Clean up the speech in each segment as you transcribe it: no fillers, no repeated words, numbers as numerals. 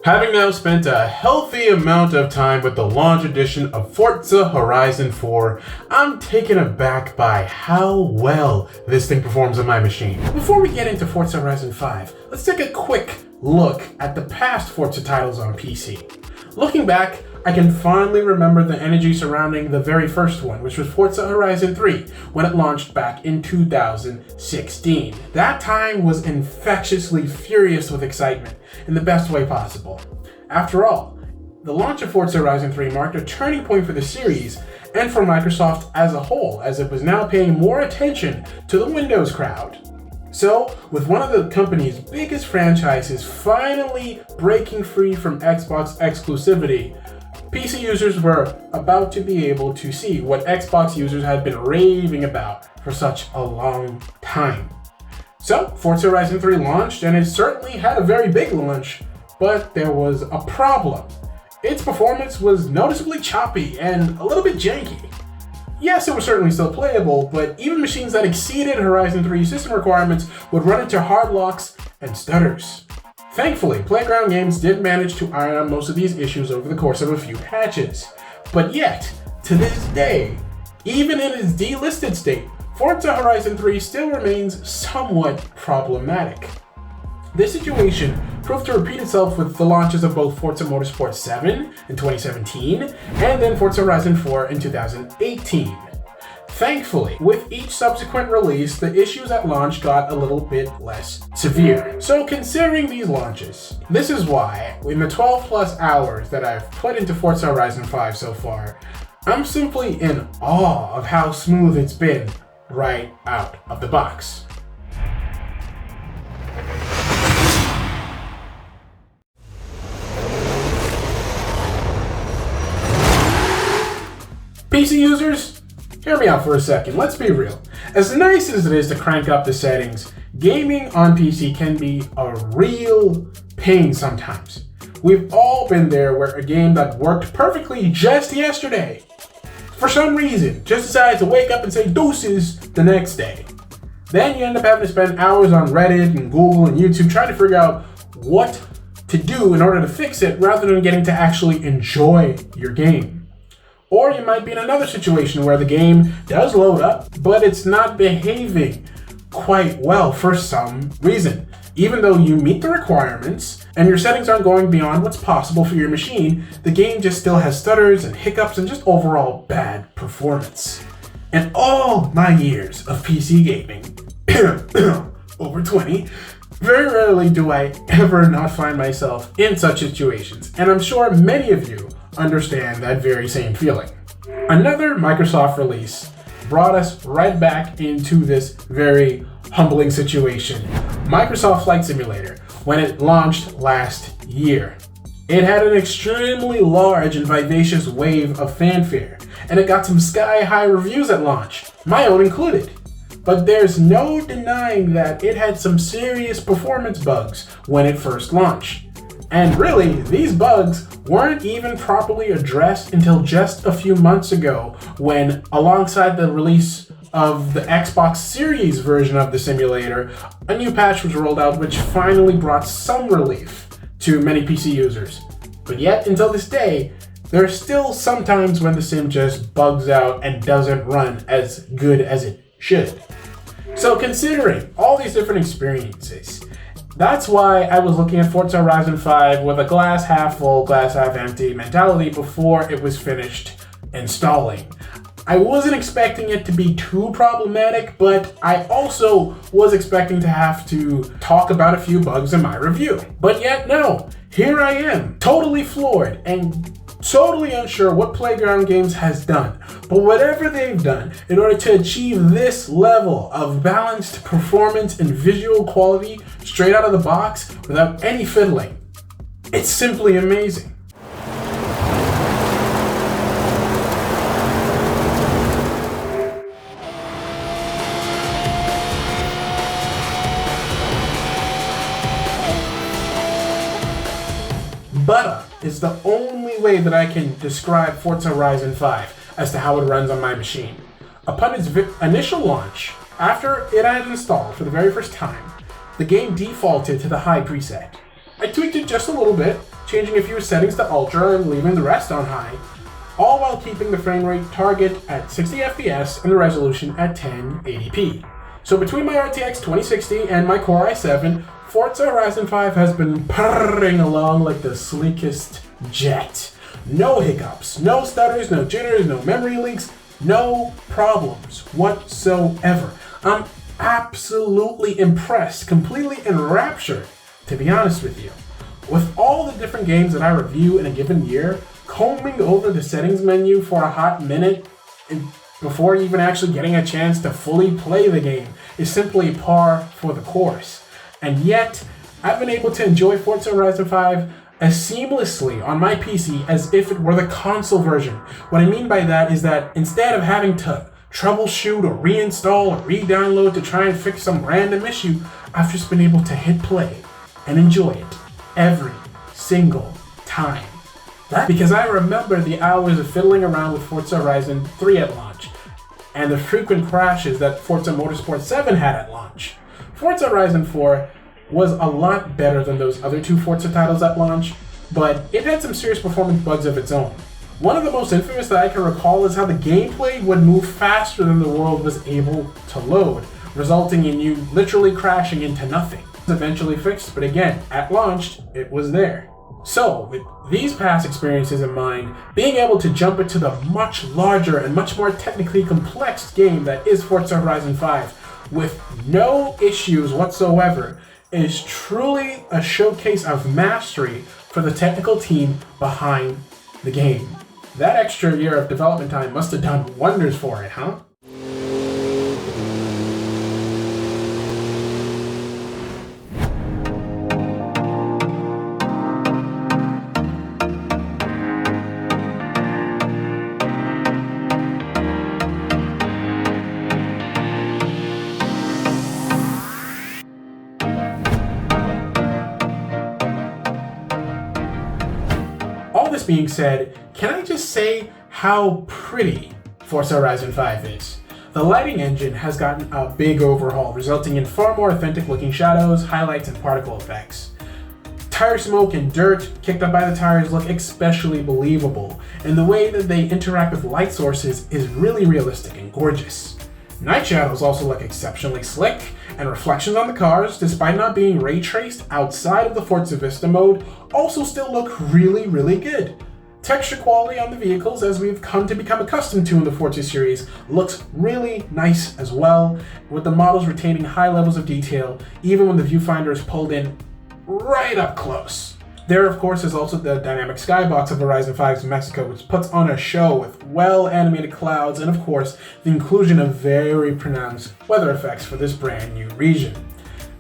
Having now spent a healthy amount of time with the launch edition of Forza Horizon 4, I'm taken aback by how well this thing performs on my machine. Before we get into Forza Horizon 5, let's take a quick look at the past Forza titles on PC. Looking back, I can fondly remember the energy surrounding the very first one, which was Forza Horizon 3, when it launched back in 2016. That time was infectiously furious with excitement, in the best way possible. After all, the launch of Forza Horizon 3 marked a turning point for the series, and for Microsoft as a whole, as it was now paying more attention to the Windows crowd. So, with one of the company's biggest franchises finally breaking free from Xbox exclusivity, PC users were about to be able to see what Xbox users had been raving about for such a long time. So, Forza Horizon 3 launched, and it certainly had a very big launch, but there was a problem. Its performance was noticeably choppy and a little bit janky. Yes, it was certainly still playable, but even machines that exceeded Horizon 3's system requirements would run into hard locks and stutters. Thankfully, Playground Games did manage to iron out most of these issues over the course of a few patches. But yet, to this day, even in its delisted state, Forza Horizon 3 still remains somewhat problematic. This situation proved to repeat itself with the launches of both Forza Motorsport 7 in 2017 and then Forza Horizon 4 in 2018. Thankfully, with each subsequent release, the issues at launch got a little bit less severe. So considering these launches, this is why, in the 12 plus hours that I've put into Forza Horizon 5 so far, I'm simply in awe of how smooth it's been right out of the box. PC users, hear me out for a second, let's be real. As nice as it is to crank up the settings, gaming on PC can be a real pain sometimes. We've all been there where a game that worked perfectly just yesterday, for some reason, just decides to wake up and say deuces the next day. Then you end up having to spend hours on Reddit and Google and YouTube trying to figure out what to do in order to fix it rather than getting to actually enjoy your game. Or you might be in another situation where the game does load up, but it's not behaving quite well for some reason. Even though you meet the requirements and your settings aren't going beyond what's possible for your machine, the game just still has stutters and hiccups and just overall bad performance. In all my years of PC gaming, over 20, very rarely do I ever not find myself in such situations, and I'm sure many of you understand that very same feeling. Another Microsoft release brought us right back into this very humbling situation. Microsoft Flight Simulator, when it launched last year. It had an extremely large and vivacious wave of fanfare, and it got some sky-high reviews at launch, my own included. But there's no denying that it had some serious performance bugs when it first launched. And really, these bugs weren't even properly addressed until just a few months ago when, alongside the release of the Xbox Series version of the simulator, a new patch was rolled out which finally brought some relief to many PC users. But yet, until this day, there are still some times when the sim just bugs out and doesn't run as good as it should. So considering all these different experiences, that's why I was looking at Forza Horizon 5 with a glass half full, glass half empty mentality before it was finished installing. I wasn't expecting it to be too problematic, but I also was expecting to have to talk about a few bugs in my review. But yet no, here I am, totally floored and totally unsure what Playground Games has done. But whatever they've done in order to achieve this level of balanced performance and visual quality straight out of the box without any fiddling, it's simply amazing. Butter is the only way that I can describe Forza Horizon 5 as to how it runs on my machine. Upon its initial launch, after it had installed for the very first time, the game defaulted to the high preset. I tweaked it just a little bit, changing a few settings to ultra and leaving the rest on high, all while keeping the frame rate target at 60 FPS and the resolution at 1080p. So between my RTX 2060 and my Core i7, Forza Horizon 5 has been purring along like the sleekest jet. No hiccups, no stutters, no jitters, no memory leaks, no problems whatsoever. I'm absolutely impressed, completely enraptured, to be honest with you. With all the different games that I review in a given year, combing over the settings menu for a hot minute before even actually getting a chance to fully play the game is simply par for the course. And yet, I've been able to enjoy Forza Horizon 5 as seamlessly on my PC as if it were the console version. What I mean by that is that instead of having to troubleshoot or reinstall or re-download to try and fix some random issue, I've just been able to hit play and enjoy it every single time. That's because I remember the hours of fiddling around with Forza Horizon 3 at launch, and the frequent crashes that Forza Motorsport 7 had at launch. Forza Horizon 4 was a lot better than those other two Forza titles at launch, but it had some serious performance bugs of its own. One of the most infamous that I can recall is how the gameplay would move faster than the world was able to load, resulting in you literally crashing into nothing. It was eventually fixed, but again, at launch, it was there. So, with these past experiences in mind, being able to jump into the much larger and much more technically complex game that is Forza Horizon 5 with no issues whatsoever is truly a showcase of mastery for the technical team behind the game. That extra year of development time must have done wonders for it, huh? All this being said, can I just say how pretty Forza Horizon 5 is? The lighting engine has gotten a big overhaul, resulting in far more authentic looking shadows, highlights, and particle effects. Tire smoke and dirt kicked up by the tires look especially believable, and the way that they interact with light sources is really realistic and gorgeous. Night shadows also look exceptionally slick, and reflections on the cars, despite not being ray traced outside of the Forza Vista mode, also still look really good. Texture quality on the vehicles, as we've come to become accustomed to in the Forza series, looks really nice as well, with the models retaining high levels of detail, even when the viewfinder is pulled in right up close. There, of course, is also the dynamic skybox of Horizon 5's Mexico, which puts on a show with well-animated clouds and, of course, the inclusion of very pronounced weather effects for this brand new region.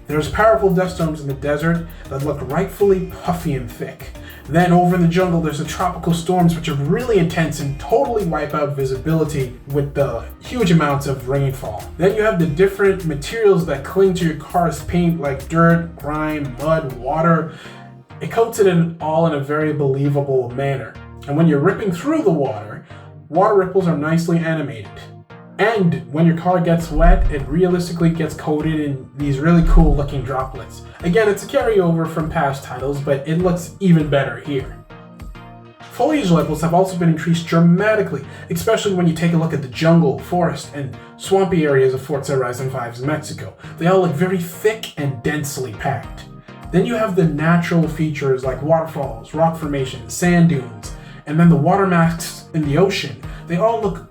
There's powerful dust storms in the desert that look rightfully puffy and thick. Then over in the jungle, there's the tropical storms, which are really intense and totally wipe out visibility with the huge amounts of rainfall. Then you have the different materials that cling to your car's paint, like dirt, grime, mud, water. It coats it all in a very believable manner. And when you're ripping through the water ripples are nicely animated. And when your car gets wet, it realistically gets coated in these really cool looking droplets. Again, it's a carryover from past titles, but it looks even better here. Foliage levels have also been increased dramatically, especially when you take a look at the jungle, forest, and swampy areas of Forza Horizon 5's Mexico. They all look very thick and densely packed. Then you have the natural features like waterfalls, rock formations, sand dunes, and then the water masks in the ocean. They all look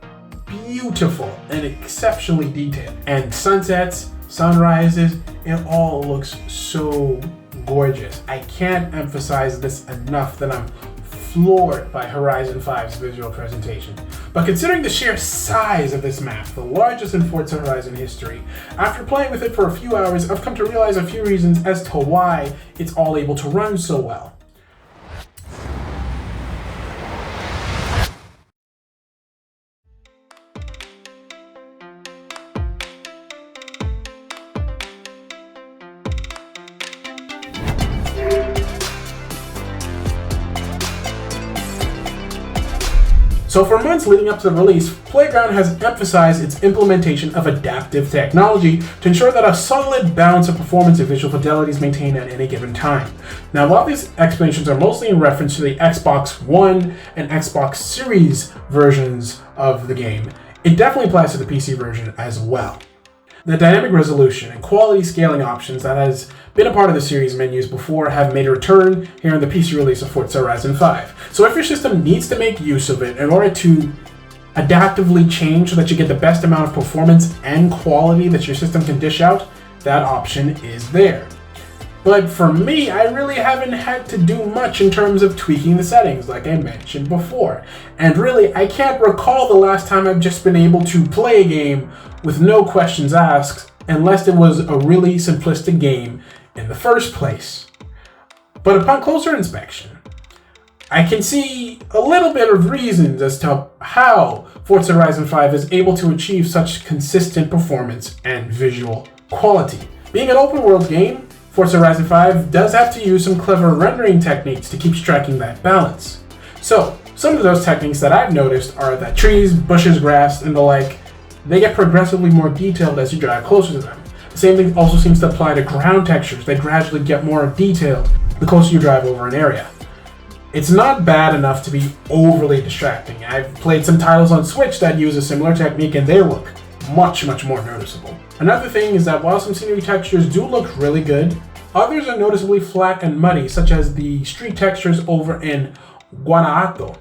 beautiful and exceptionally detailed. And sunsets, sunrises, it all looks so gorgeous. I can't emphasize this enough that I'm floored by Horizon 5's visual presentation. But considering the sheer size of this map, the largest in Forza Horizon history, after playing with it for a few hours, I've come to realize a few reasons as to why it's all able to run so well. So for months leading up to the release, Playground has emphasized its implementation of adaptive technology to ensure that a solid balance of performance and visual fidelity is maintained at any given time. Now, while these explanations are mostly in reference to the Xbox One and Xbox Series versions of the game, it definitely applies to the PC version as well. The dynamic resolution and quality scaling options that has been a part of the series menus before have made a return here in the PC release of Forza Horizon 5. So if your system needs to make use of it in order to adaptively change so that you get the best amount of performance and quality that your system can dish out, that option is there. But for me, I really haven't had to do much in terms of tweaking the settings, like I mentioned before. And really, I can't recall the last time I've just been able to play a game with no questions asked, unless it was a really simplistic game in the first place. But upon closer inspection, I can see a little bit of reasons as to how Forza Horizon 5 is able to achieve such consistent performance and visual quality. Being an open world game, Forza Horizon 5 does have to use some clever rendering techniques to keep striking that balance. So, some of those techniques that I've noticed are that trees, bushes, grass, and the like, they get progressively more detailed as you drive closer to them. The same thing also seems to apply to ground textures. They gradually get more detailed the closer you drive over an area. It's not bad enough to be overly distracting. I've played some titles on Switch that use a similar technique and they look much more noticeable. Another thing is that while some scenery textures do look really good, others are noticeably flat and muddy, such as the street textures over in Guanajuato.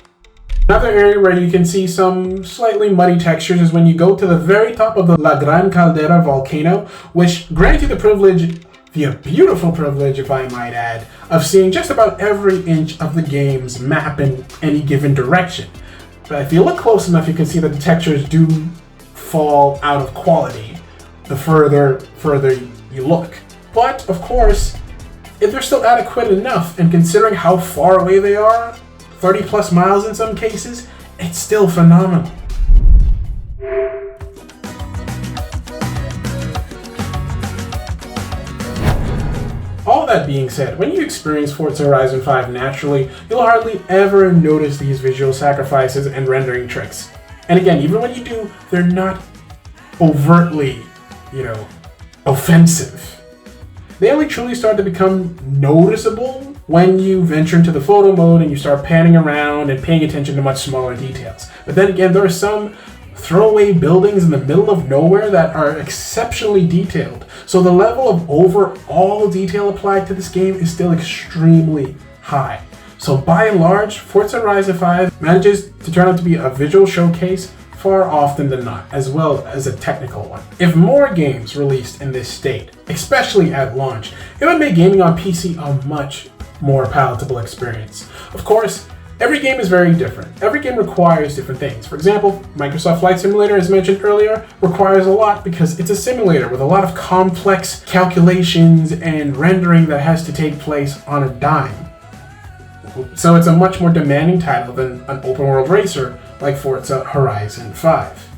Another area where you can see some slightly muddy textures is when you go to the very top of the La Gran Caldera volcano, which grants you the privilege, the beautiful privilege if I might add, of seeing just about every inch of the game's map in any given direction. But if you look close enough, you can see that the textures do fall out of quality the further you look. But, of course, if they're still adequate enough, and considering how far away they are, 30 plus miles in some cases, it's still phenomenal. All that being said, when you experience Forza Horizon 5 naturally, you'll hardly ever notice these visual sacrifices and rendering tricks. And again, even when you do, they're not overtly, offensive. They only truly start to become noticeable when you venture into the photo mode and you start panning around and paying attention to much smaller details. But then again, there are some throwaway buildings in the middle of nowhere that are exceptionally detailed. So the level of overall detail applied to this game is still extremely high. So by and large, Forza Horizon 5 manages to turn out to be a visual showcase far often than not, as well as a technical one. If more games released in this state, especially at launch, it would make gaming on PC a much more palatable experience. Of course, every game is very different. Every game requires different things. For example, Microsoft Flight Simulator, as mentioned earlier, requires a lot because it's a simulator with a lot of complex calculations and rendering that has to take place on a dime. So it's a much more demanding title than an open world racer like Forza Horizon 5.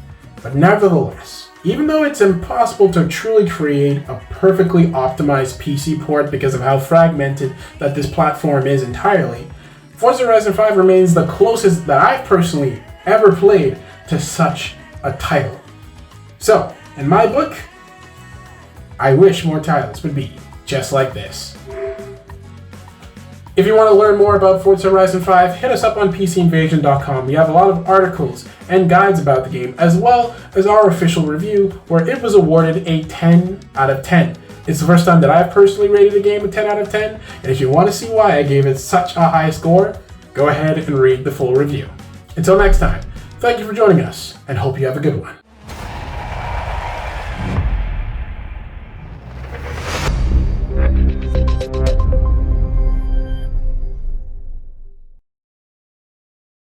But nevertheless, even though it's impossible to truly create a perfectly optimized PC port because of how fragmented that this platform is entirely, Forza Horizon 5 remains the closest that I've personally ever played to such a title. So, in my book, I wish more titles would be just like this. If you want to learn more about Forza Horizon 5, hit us up on PCinvasion.com. We have a lot of articles and guides about the game, as well as our official review, where it was awarded a 10 out of 10. It's the first time that I've personally rated a game a 10 out of 10, and if you want to see why I gave it such a high score, go ahead and read the full review. Until next time, thank you for joining us, and hope you have a good one.